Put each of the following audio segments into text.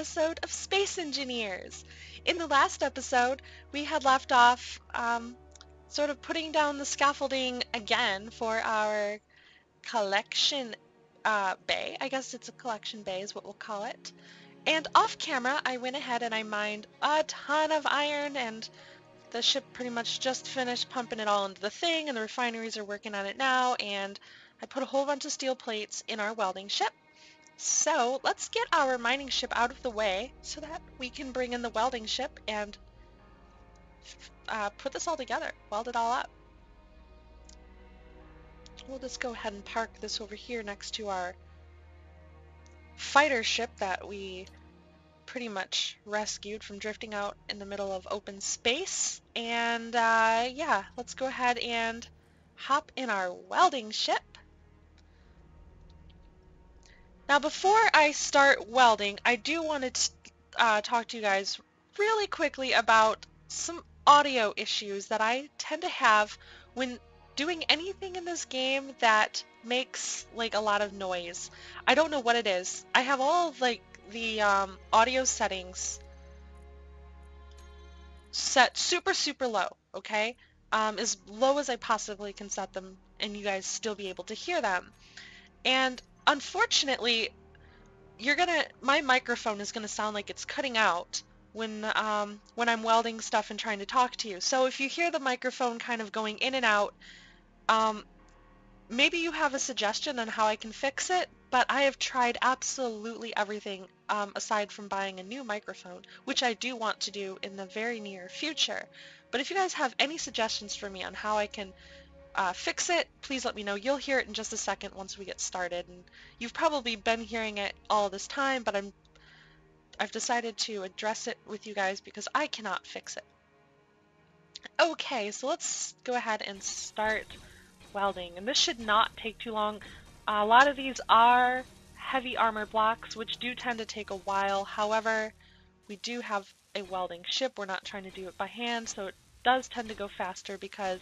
episode of Space Engineers. In the last episode, we had left off sort of putting down the scaffolding again for our collection bay. I guess it's a collection bay is what we'll call it. And off camera, I went ahead and I mined a ton of iron, and the ship pretty much just finished pumping it all into the thing, and the refineries are working on it now, and I put a whole bunch of steel plates in our welding ship. So let's get our mining ship out of the way so that we can bring in the welding ship and put this all together, weld it all up. We'll just go ahead and park this over here next to our fighter ship that we pretty much rescued from drifting out in the middle of open space. And yeah, let's go ahead and hop in our welding ship. Now before I start welding, I do want to talk to you guys really quickly about some audio issues that I tend to have when doing anything in this game that makes like a lot of noise. I don't know what it is. I have all of like the audio settings set super low, okay? As low as I possibly can set them, and you guys still be able to hear them. And unfortunately, my microphone is gonna sound like it's cutting out when I'm welding stuff and trying to talk to you. So if you hear the microphone kind of going in and out, maybe you have a suggestion on how I can fix it, but I have tried absolutely everything aside from buying a new microphone, which I do want to do in the very near future. But if you guys have any suggestions for me on how I can fix it, please let me know. You'll hear it in just a second once we get started, and you've probably been hearing it all this time, but I've decided to address it with you guys because I cannot fix it. Okay, so let's go ahead and start welding, and this should not take too long. A lot of these are heavy armor blocks, which do tend to take a while. However, we do have a welding ship. We're not trying to do it by hand, so it does tend to go faster because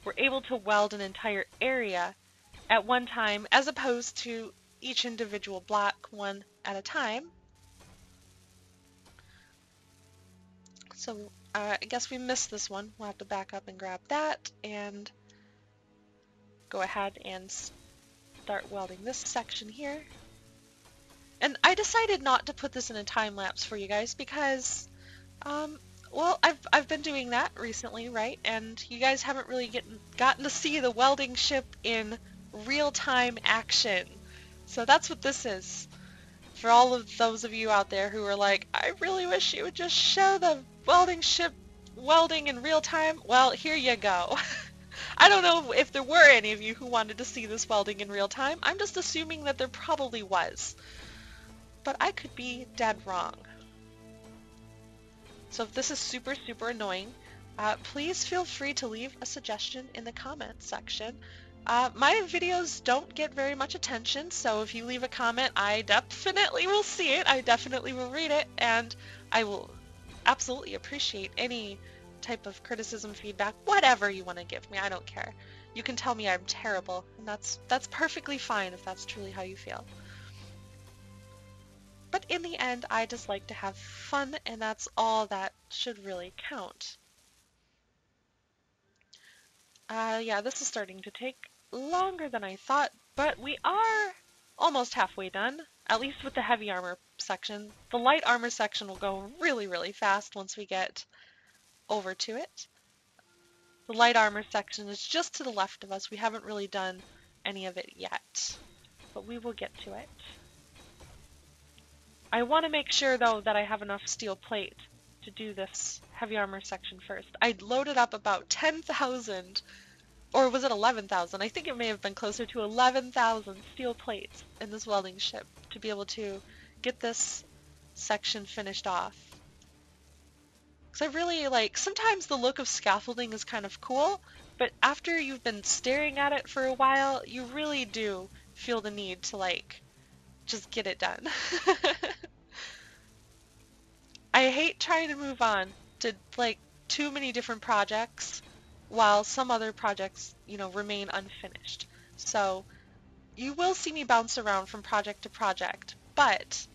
we're able to weld an entire area at one time as opposed to each individual block one at a time. So I guess we missed this one. We'll have to back up and grab that and go ahead and start welding this section here. And I decided not to put this in a time lapse for you guys because well, I've been doing that recently, right? And you guys haven't really gotten to see the welding ship in real-time action. So that's what this is. For all of those of you out there who are like, I really wish you would just show the welding ship welding in real time. Well, here you go. I don't know if there were any of you who wanted to see this welding in real time. I'm just assuming that there probably was. But I could be dead wrong. So if this is super annoying, please feel free to leave a suggestion in the comments section. My videos don't get very much attention, so if you leave a comment, I definitely will see it. I definitely will read it, and I will absolutely appreciate any type of criticism, feedback, whatever you want to give me. I don't care. You can tell me I'm terrible, and that's perfectly fine if that's truly how you feel. But in the end, I just like to have fun, and that's all that should really count. Yeah, this is starting to take longer than I thought, but we are almost halfway done, at least with the heavy armor section. The light armor section will go really fast once we get over to it. The light armor section is just to the left of us. We haven't really done any of it yet, but we will get to it. I want to make sure, though, that I have enough steel plate to do this heavy armor section first. I loaded up about 10,000, or was it 11,000? I think it may have been closer to 11,000 steel plates in this welding ship to be able to get this section finished off. Because I really like, sometimes the look of scaffolding is kind of cool, but after you've been staring at it for a while, you really do feel the need to like, just get it done. I hate trying to move on to like too many different projects while some other projects, you know, remain unfinished. So you will see me bounce around from project to project, but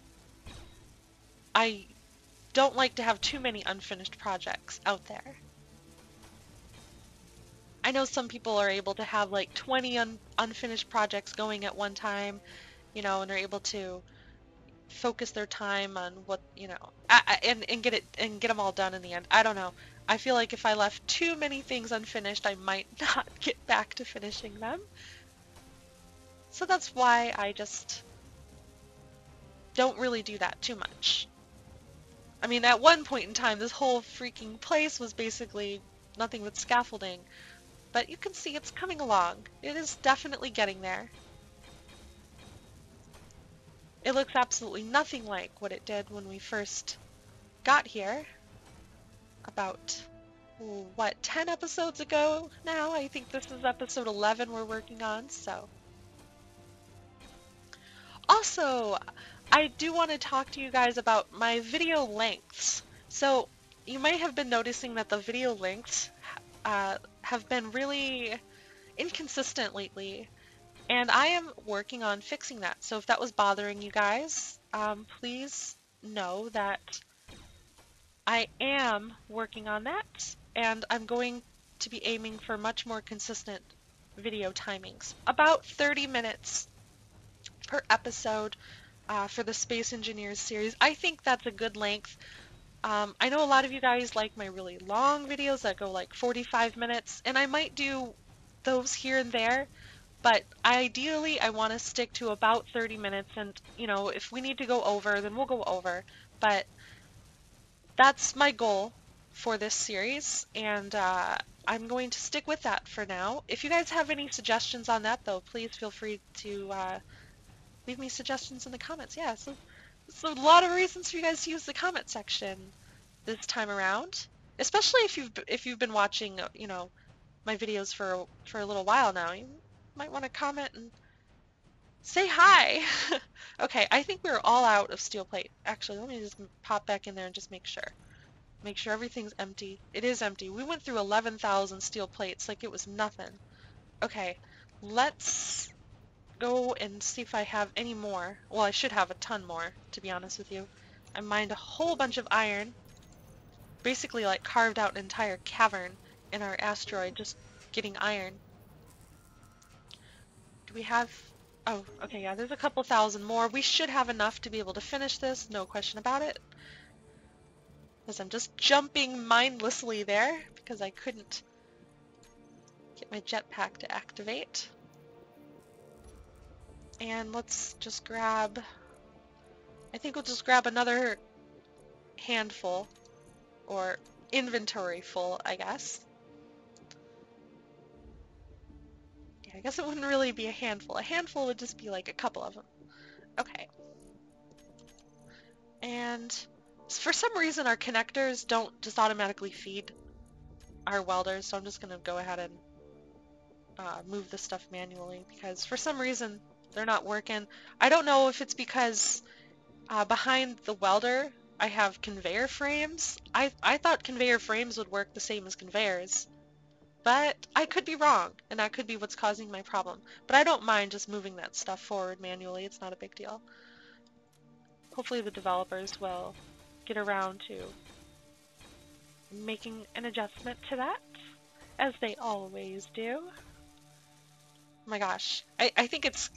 I don't like to have too many unfinished projects out there. I know some people are able to have like 20 unfinished projects going at one time, and they're able to focus their time on what, and get them all done in the end. I don't know. I feel like if I left too many things unfinished, I might not get back to finishing them. So that's why I just don't really do that too much. I mean, at one point in time, this whole freaking place was basically nothing but scaffolding. But you can see it's coming along. It is definitely getting there. It looks absolutely nothing like what it did when we first got here. About, what, 10 episodes ago now? I think this is episode 11 we're working on, so. Also, I do want to talk to you guys about my video lengths. So, you might have been noticing that the video lengths have been really inconsistent lately, and I am working on fixing that. So if that was bothering you guys, please know that I am working on that, and I'm going to be aiming for much more consistent video timings. About 30 minutes per episode for the Space Engineers series. I think that's a good length. I know a lot of you guys like my really long videos that go like 45 minutes, and I might do those here and there, but ideally I want to stick to about 30 minutes, and if we need to go over, then we'll go over. But that's my goal for this series, and I'm going to stick with that for now. If you guys have any suggestions on that, though, please feel free to leave me suggestions in the comments. Yeah, so a lot of reasons for you guys to use the comment section this time around, especially if you've been watching, my videos for a little while now. You might want to comment and say hi. Okay, I think we're all out of steel plate. Actually, let me just pop back in there and just make sure. Make sure everything's empty. It is empty. We went through 11,000 steel plates like it was nothing. Okay, let's go and see if I have any more. Well, I should have a ton more, to be honest with you. I mined a whole bunch of iron. Basically, like, carved out an entire cavern in our asteroid just getting iron. Do we have... Oh, okay, yeah, there's a couple thousand more. We should have enough to be able to finish this, no question about it. As I'm just jumping mindlessly there because I couldn't get my jetpack to activate. And let's just grab... I think we'll just grab another handful, or inventory full, I guess. Yeah, I guess it wouldn't really be a handful. A handful would just be like a couple of them. Okay. And for some reason our connectors don't just automatically feed our welders, so I'm just going to go ahead and move this stuff manually because for some reason they're not working. I don't know if it's because behind the welder I have conveyor frames. I thought conveyor frames would work the same as conveyors, but I could be wrong, and that could be what's causing my problem. But I don't mind just moving that stuff forward manually. It's not a big deal. Hopefully the developers will get around to making an adjustment to that, as they always do. Oh my gosh, I think it's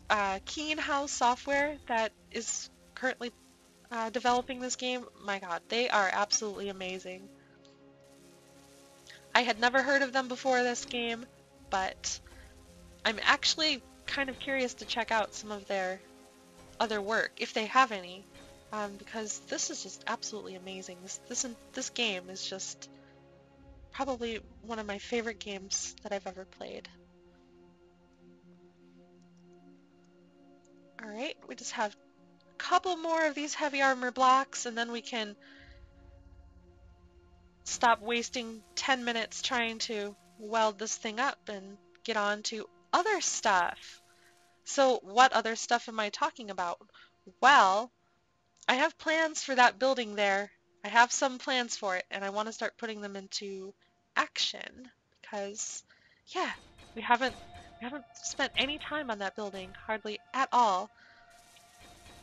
Keen House Software that is currently developing this game. My god, they are absolutely amazing. I had never heard of them before this game, but I'm actually kind of curious to check out some of their other work, if they have any, because this is just absolutely amazing. This game is just probably one of my favorite games that I've ever played. Alright, we just have a couple more of these heavy armor blocks, and then we can stop wasting 10 minutes trying to weld this thing up and get on to other stuff. So what other stuff am I talking about? Well, I have plans for that building there. I have some plans for it, and I want to start putting them into action because, yeah, we haven't spent any time on that building, hardly at all.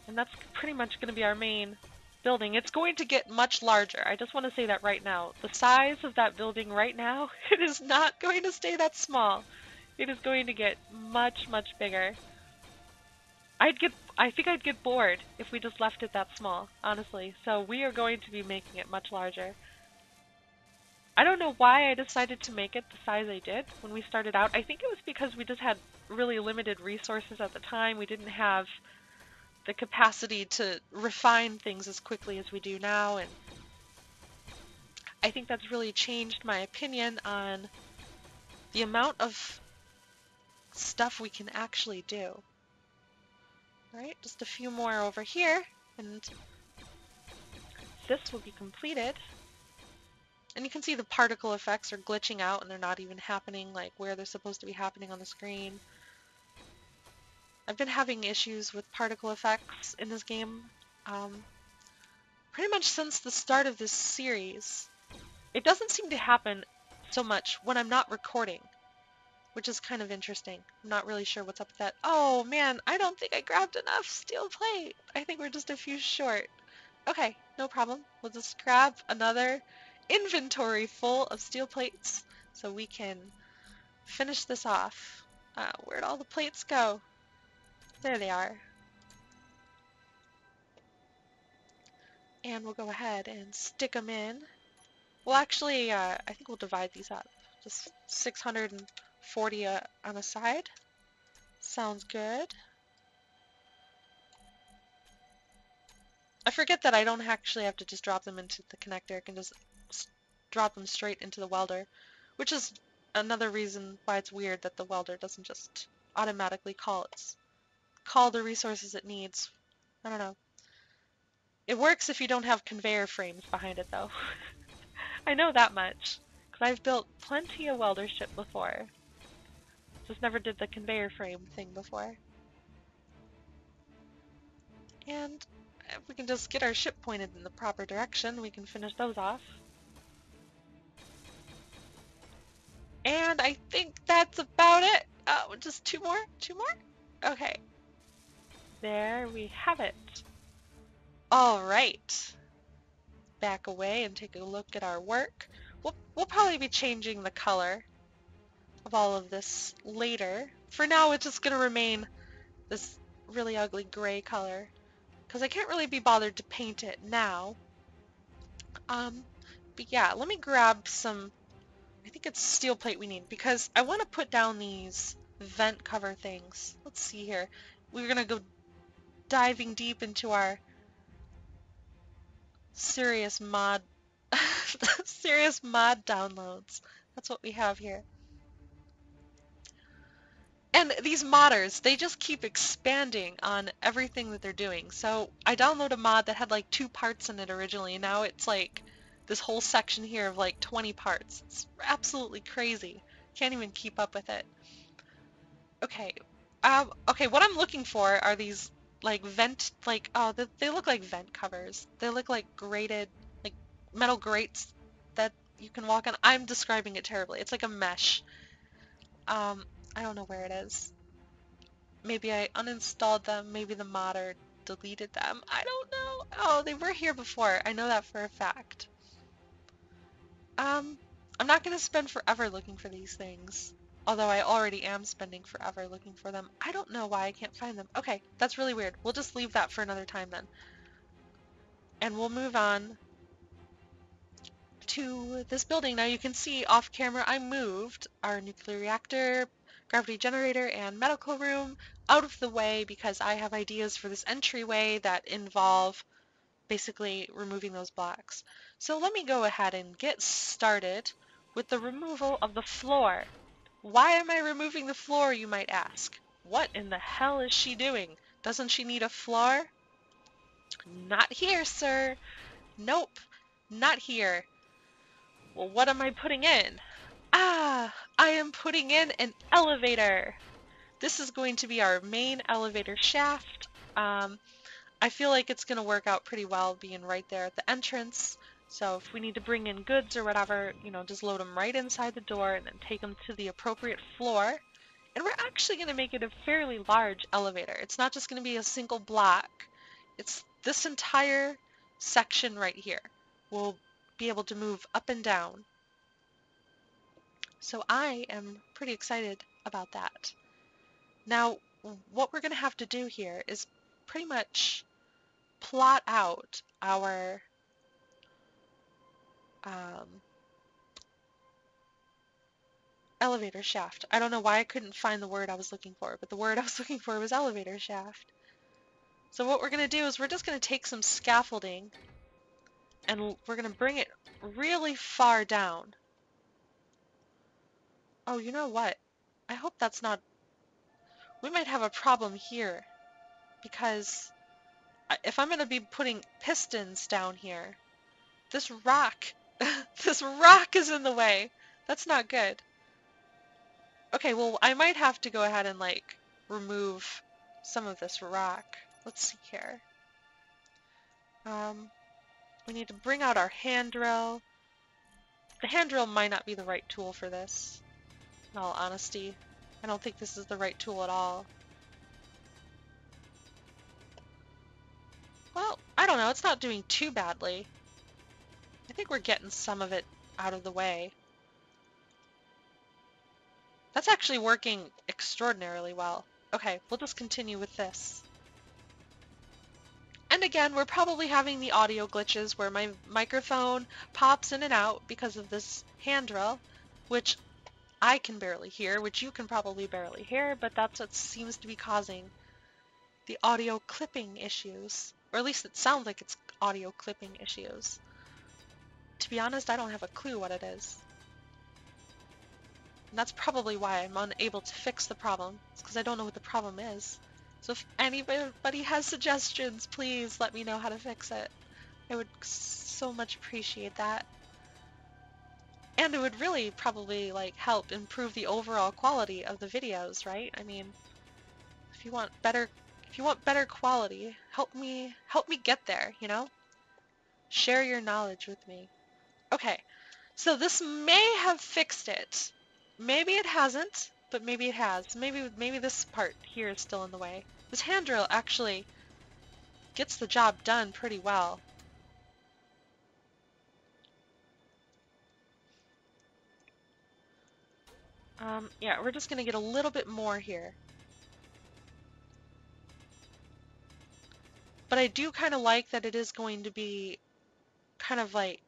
And that's pretty much going to be our main building, it's going to get much larger. I just want to say that right now. The size of that building right now, it is not going to stay that small. It is going to get much, much bigger. I think I'd get bored if we just left it that small, honestly. So we are going to be making it much larger. I don't know why I decided to make it the size I did when we started out. I think it was because we just had really limited resources at the time. We didn't have the capacity to refine things as quickly as we do now, and I think that's really changed my opinion on the amount of stuff we can actually do. Right, just a few more over here, and this will be completed. And you can see the particle effects are glitching out and they're not even happening like where they're supposed to be happening on the screen. I've been having issues with particle effects in this game pretty much since the start of this series. It doesn't seem to happen so much when I'm not recording, which is kind of interesting. I'm not really sure what's up with that. Oh man, I don't think I grabbed enough steel plate. I think we're just a few short. Okay, no problem. We'll just grab another inventory full of steel plates so we can finish this off. Where'd all the plates go? There they are. And we'll go ahead and stick them in. Well, actually, I think we'll divide these up. Just 640 on a side. Sounds good. I forget that I don't actually have to just drop them into the connector. I can just drop them straight into the welder, which is another reason why it's weird that the welder doesn't just automatically call the resources it needs. I don't know. It works if you don't have conveyor frames behind it, though. I know that much, because I've built plenty of welder ship before. Just never did the conveyor frame thing before. And if we can just get our ship pointed in the proper direction, we can finish those off. And I think that's about it. Just two more? Two more? Okay. There we have it. All right. Back away and take a look at our work. We'll probably be changing the color of all of this later. For now, it's just going to remain this really ugly gray color because I can't really be bothered to paint it now. But yeah, let me grab some, I think it's steel plate we need because I want to put down these vent cover things. Let's see here. We're going to go diving deep into our serious mod serious mod downloads. That's what we have here. And these modders, they just keep expanding on everything that they're doing. So I downloaded a mod that had like 2 parts in it originally, and now it's like this whole section here of like 20 parts. It's absolutely crazy. Can't even keep up with it. Okay. Okay, what I'm looking for are these like vent, like, oh, they look like vent covers. They look like grated, like metal grates that you can walk on. I'm describing it terribly. It's like a mesh. I don't know where it is. Maybe I uninstalled them, maybe the modder deleted them. I don't know. Oh, they were here before. I know that for a fact. I'm not going to spend forever looking for these things. Although I already am spending forever looking for them. I don't know why I can't find them. Okay, that's really weird. We'll just leave that for another time then. And we'll move on to this building. Now you can see off camera I moved our nuclear reactor, gravity generator, and medical room out of the way because I have ideas for this entryway that involve basically removing those blocks. So let me go ahead and get started with the removal of the floor. Why am I removing the floor, you might ask? What in the hell is she doing? Doesn't she need a floor? Not here, sir. Nope, not here. Well, what am I putting in? Ah, I am putting in an elevator. This is going to be our main elevator shaft. I feel like it's going to work out pretty well being right there at the entrance. So if we need to bring in goods or whatever, you know, just load them right inside the door and then take them to the appropriate floor. And we're actually going to make it a fairly large elevator. It's not just going to be a single block. It's this entire section right here will be able to move up and down. So I am pretty excited about that. Now, what we're going to have to do here is pretty much plot out our um, elevator shaft. I don't know why I couldn't find the word I was looking for, but the word I was looking for was elevator shaft. So what we're going to do is we're just going to take some scaffolding and we're going to bring it really far down. Oh, you know what? I hope that's not... We might have a problem here because if I'm going to be putting pistons down here, this rock, this rock is in the way. That's not good. Okay, well, I might have to go ahead and, like, remove some of this rock. Let's see here. We need to bring out our hand drill. The hand drill might not be the right tool for this, in all honesty. I don't think this is the right tool at all. Well, I don't know. It's not doing too badly. I think we're getting some of it out of the way. That's actually working extraordinarily well. Okay, we'll just continue with this. And again, we're probably having the audio glitches where my microphone pops in and out because of this hand drill, which I can barely hear, which you can probably barely hear, but that's what seems to be causing the audio clipping issues. Or at least it sounds like it's audio clipping issues. To be honest, I don't have a clue what it is. And that's probably why I'm unable to fix the problem. It's because I don't know what the problem is. So if anybody has suggestions, please let me know how to fix it. I would so much appreciate that. And it would really probably like help improve the overall quality of the videos, right? I mean, if you want better quality, help me get there, you know? Share your knowledge with me. Okay. So this may have fixed it. Maybe it hasn't, but maybe it has. Maybe this part here is still in the way. This hand drill actually gets the job done pretty well. Yeah, we're just gonna get a little bit more here. But I do kind of like that it is going to be kind of like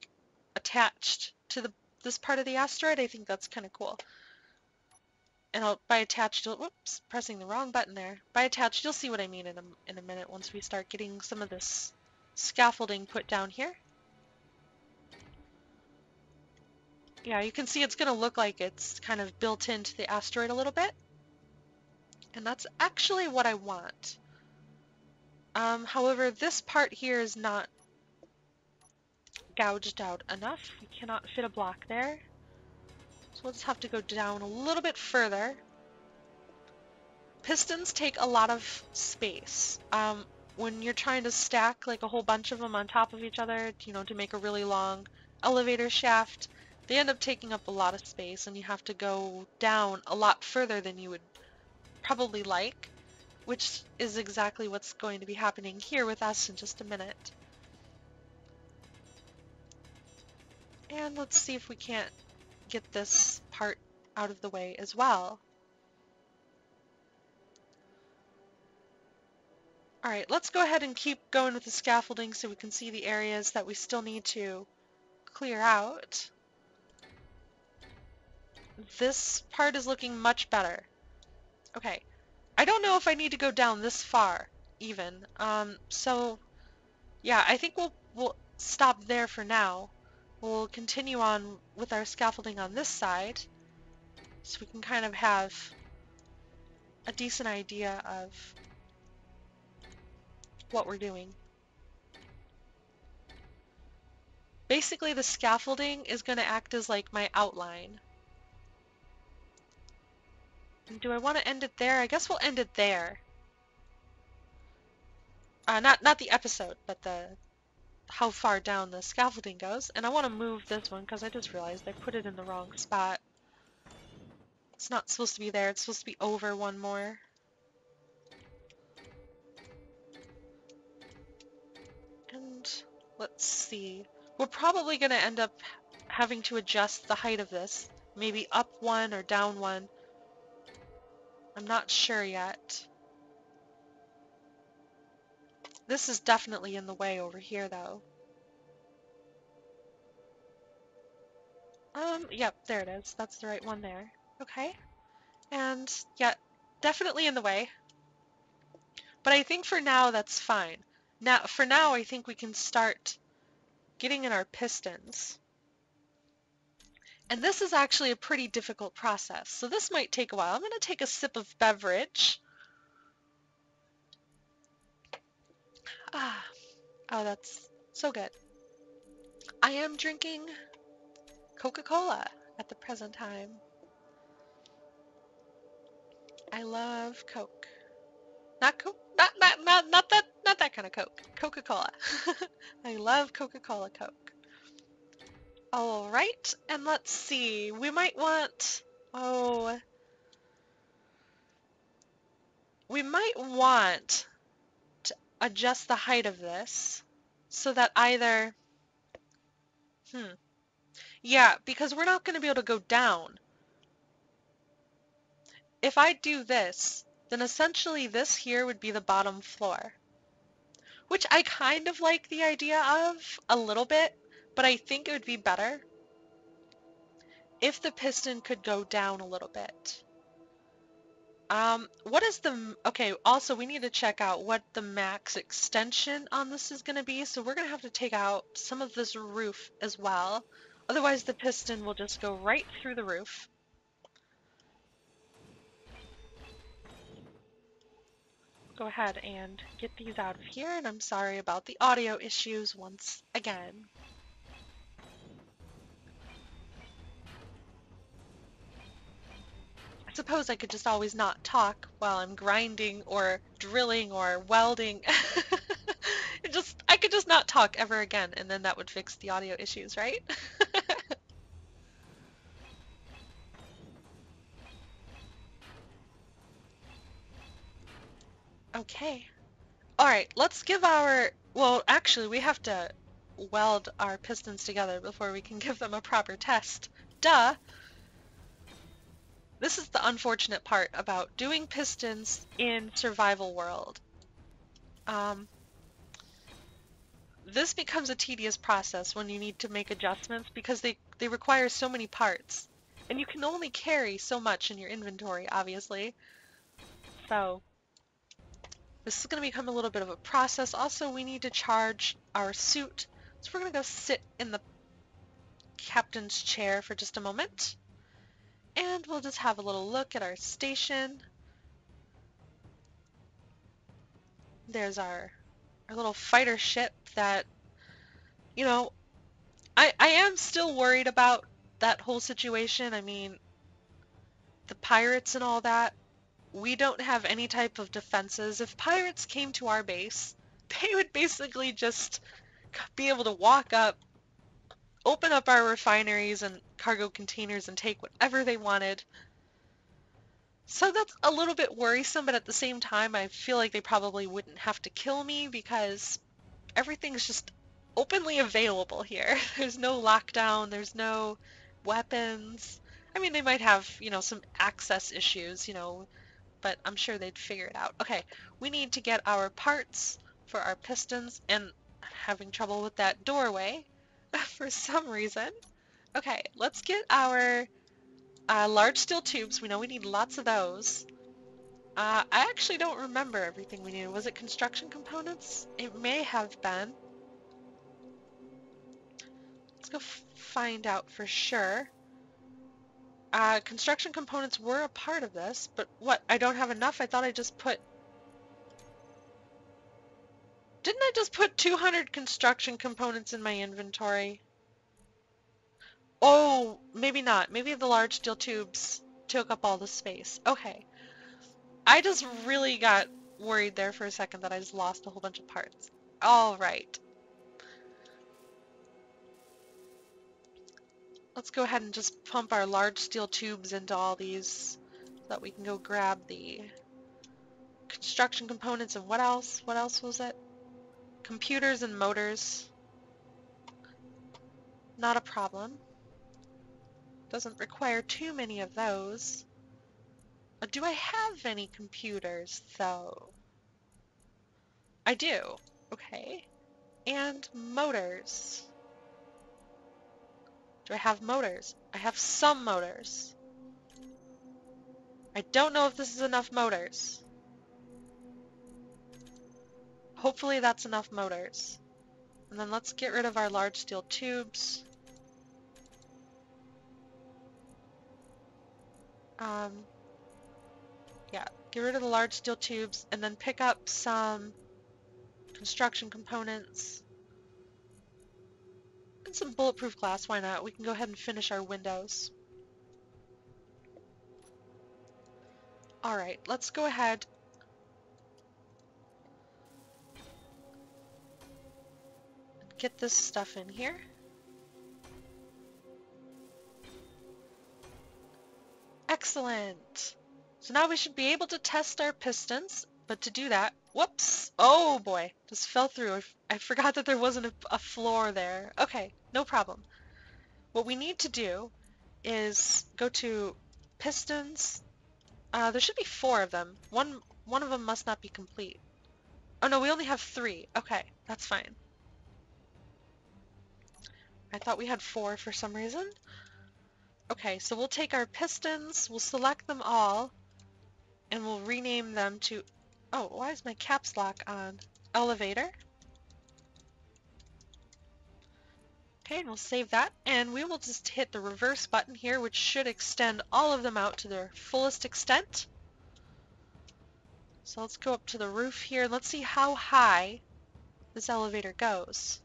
attached to this part of the asteroid. I think that's kind of cool. And by attached, whoops, pressing the wrong button there. By attached, you'll see what I mean in a minute once we start getting some of this scaffolding put down here. Yeah, you can see it's going to look like it's kind of built into the asteroid a little bit. And that's actually what I want. However, this part here is not gouged out enough. We cannot fit a block there. So we'll just have to go down a little bit further. Pistons take a lot of space. When you're trying to stack like a whole bunch of them on top of each other, you know, to make a really long elevator shaft, they end up taking up a lot of space and you have to go down a lot further than you would probably like, which is exactly what's going to be happening here with us in just a minute. And let's see if we can't get this part out of the way as well. Alright, let's go ahead and keep going with the scaffolding so we can see the areas that we still need to clear out. This part is looking much better. Okay, I don't know if I need to go down this far, even. So, yeah, I think we'll stop there for now. We'll continue on with our scaffolding on this side, so we can kind of have a decent idea of what we're doing. Basically, the scaffolding is going to act as like my outline. Do I want to end it there? I guess we'll end it there. Not the episode, but the how far down the scaffolding goes. And I want to move this one because I just realized I put it in the wrong spot. It's not supposed to be there. It's supposed to be over one more. And Let's see. We're probably going to end up having to adjust the height of this. Maybe up one or down one. I'm not sure yet. This is definitely in the way over here, though. Yep, there it is. That's the right one there. Okay. And, yeah, definitely in the way. But I think for now, that's fine. For now, I think we can start getting in our pistons. And this is actually a pretty difficult process, so this might take a while. I'm going to take a sip of beverage. Ah, oh, that's so good. I am drinking Coca-Cola at the present time. I love Coke. Not Coke, not that kind of Coke. Coca-Cola. I love Coca-Cola Coke. All right, and let's see. We might want, we might want to adjust the height of this so that either, yeah, because we're not going to be able to go down. If I do this, then essentially this here would be the bottom floor, which I kind of like the idea of a little bit, but I think it would be better if the piston could go down a little bit. What is okay, also we need to check out what the max extension on this is going to be, so we're going to have to take out some of this roof as well. Otherwise the piston will just go right through the roof. Go ahead and get these out of here, and I'm sorry about the audio issues once again. I suppose I could just always not talk while I'm grinding or drilling or welding. I could just not talk ever again, and then that would fix the audio issues, right? Okay. Alright, let's give well, actually, we have to weld our pistons together before we can give them a proper test. Duh! This is the unfortunate part about doing pistons in survival world. This becomes a tedious process when you need to make adjustments because they require so many parts. And you can only carry so much in your inventory, obviously. So this is going to become a little bit of a process. Also, we need to charge our suit. So we're going to go sit in the captain's chair for just a moment. And we'll just have a little look at our station. There's our little fighter ship that, you know, I am still worried about that whole situation. I mean, the pirates and all that, we don't have any type of defenses. If pirates came to our base, they would basically just be able to walk up, open up our refineries and cargo containers and take whatever they wanted. So that's a little bit worrisome, but at the same time, I feel like they probably wouldn't have to kill me because everything's just openly available here. There's no lockdown, there's no weapons. I mean, they might have, some access issues, but I'm sure they'd figure it out. Okay, we need to get our parts for our pistons, and having trouble with that doorway for some reason. Okay, let's get our large steel tubes. We know we need lots of those. I actually don't remember everything we needed. Was it construction components? It may have been. Let's go find out for sure. Construction components were a part of this, but what? I don't have enough? I thought I just put... Didn't I just put 200 construction components in my inventory? Oh, maybe not. Maybe the large steel tubes took up all the space. Okay. I just really got worried there for a second that I just lost a whole bunch of parts. All right. Let's go ahead and just pump our large steel tubes into all these so that we can go grab the construction components and what else? What else was it? Computers and motors. Not a problem. Doesn't require too many of those. Do I have any computers, though? I do. Okay. And motors. Do I have motors? I have some motors. I don't know if this is enough motors. Hopefully that's enough motors. And then let's get rid of our large steel tubes. Yeah, get rid of the large steel tubes and then pick up some construction components and some bulletproof glass. Why not? We can go ahead and finish our windows. Alright, let's go ahead and get this stuff in here. Excellent! So now we should be able to test our pistons, but to do that, whoops! Oh boy, just fell through. I forgot that there wasn't a floor there. Okay, no problem. What we need to do is go to pistons. There should be 4 of them. One of them must not be complete. Oh no, we only have 3. Okay, that's fine. I thought we had 4 for some reason. Okay, so we'll take our pistons, we'll select them all, and we'll rename them to... Oh, why is my caps lock on? Elevator. Okay, and we'll save that, and we will just hit the reverse button here, which should extend all of them out to their fullest extent. So let's go up to the roof here, and let's see how high this elevator goes.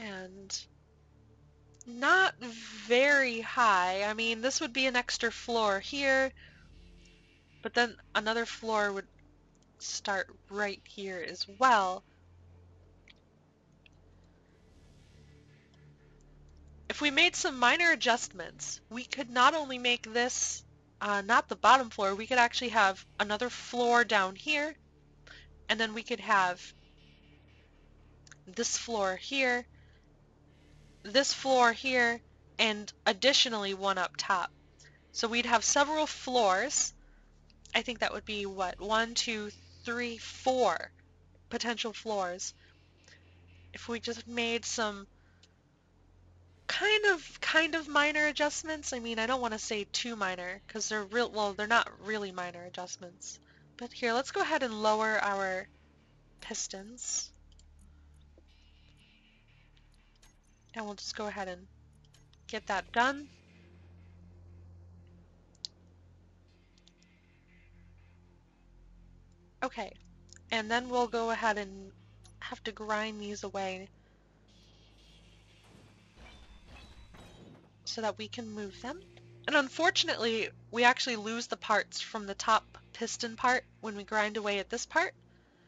And not very high. I mean, this would be an extra floor here, but then another floor would start right here as well. If we made some minor adjustments, we could not only make this not the bottom floor, we could actually have another floor down here, and then we could have this floor here, this floor here, and additionally one up top. So we'd have several floors. I think that would be what, 1, 2, 3, 4 potential floors. If we just made some kind of minor adjustments. I mean, I don't want to say too minor because they're not really minor adjustments. But here, let's go ahead and lower our pistons. And we'll just go ahead and get that done. Okay, and then we'll go ahead and have to grind these away so that we can move them. And unfortunately, we actually lose the parts from the top piston part when we grind away at this part.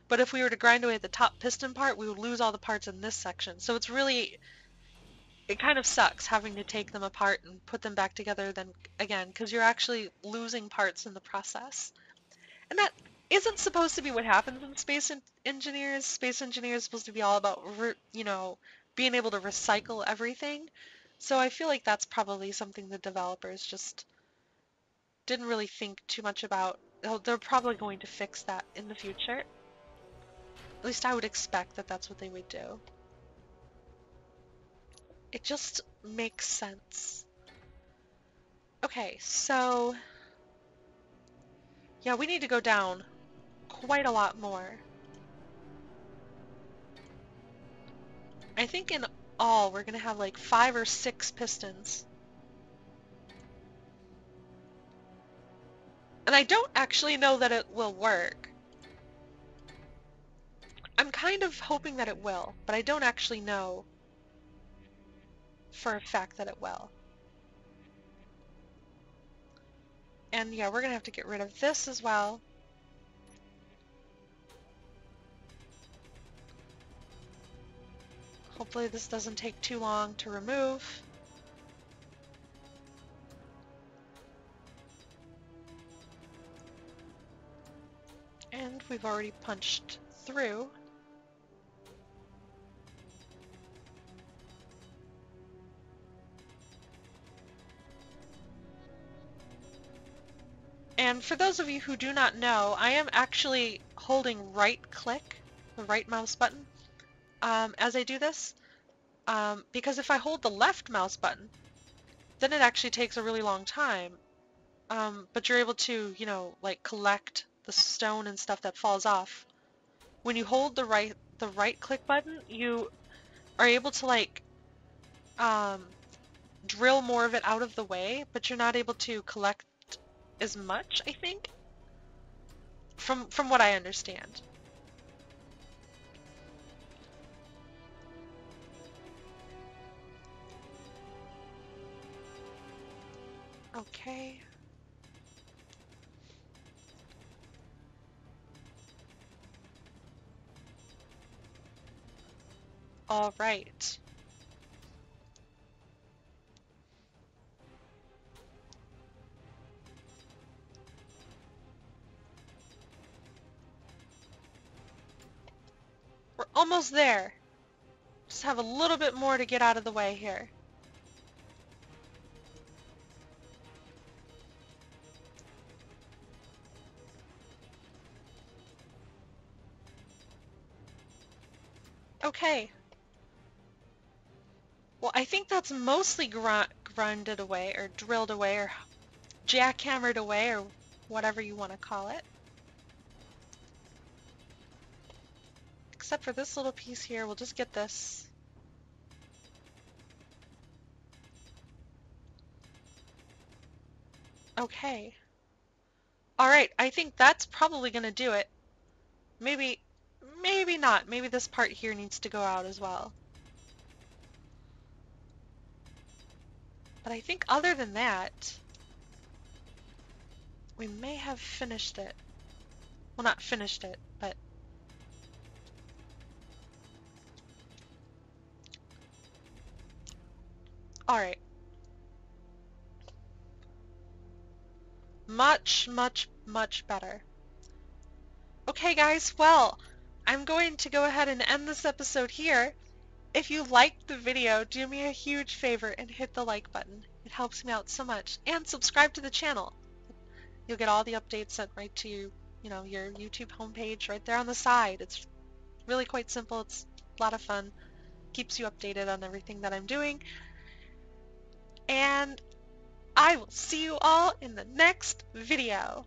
But if we were to grind away at the top piston part, we would lose all the parts in this section. So it's really, it kind of sucks having to take them apart and put them back together then again, because you're actually losing parts in the process. And that isn't supposed to be what happens in Space Engineers. Space Engineers is supposed to be all about, being able to recycle everything. So I feel like that's probably something the developers just didn't really think too much about. They're probably going to fix that in the future. At least I would expect that that's what they would do. It just makes sense. Okay, so yeah, we need to go down quite a lot more. I think in all we're gonna have like 5 or 6 pistons. And I don't actually know that it will work. I'm kind of hoping that it will, but I don't actually know for a fact that it will. And yeah, we're gonna have to get rid of this as well. Hopefully this doesn't take too long to remove. we've already punched through. And for those of you who do not know, I am actually holding right click, the right mouse button, as I do this, because if I hold the left mouse button, then it actually takes a really long time. But you're able to, you know, like collect the stone and stuff that falls off. When you hold the right click button, you are able to like drill more of it out of the way, but you're not able to collect as much, I think, from what I understand. Okay. All right. We're almost there. Just have a little bit more to get out of the way here. Okay. Well, I think that's mostly grinded away, or drilled away, or jackhammered away, or whatever you want to call it. Except for this little piece here, we'll just get this. Okay. Alright, I think that's probably gonna do it. Maybe not. Maybe this part here needs to go out as well. But I think other than that, we may have finished it. Well, not finished it, but... Alright. Much, much, much better. Okay, guys, well, I'm going to go ahead and end this episode here. If you liked the video, do me a huge favor and hit the like button. It helps me out so much. And subscribe to the channel. You'll get all the updates sent right to you, your YouTube homepage right there on the side. It's really quite simple. It's a lot of fun. Keeps you updated on everything that I'm doing. And I will see you all in the next video.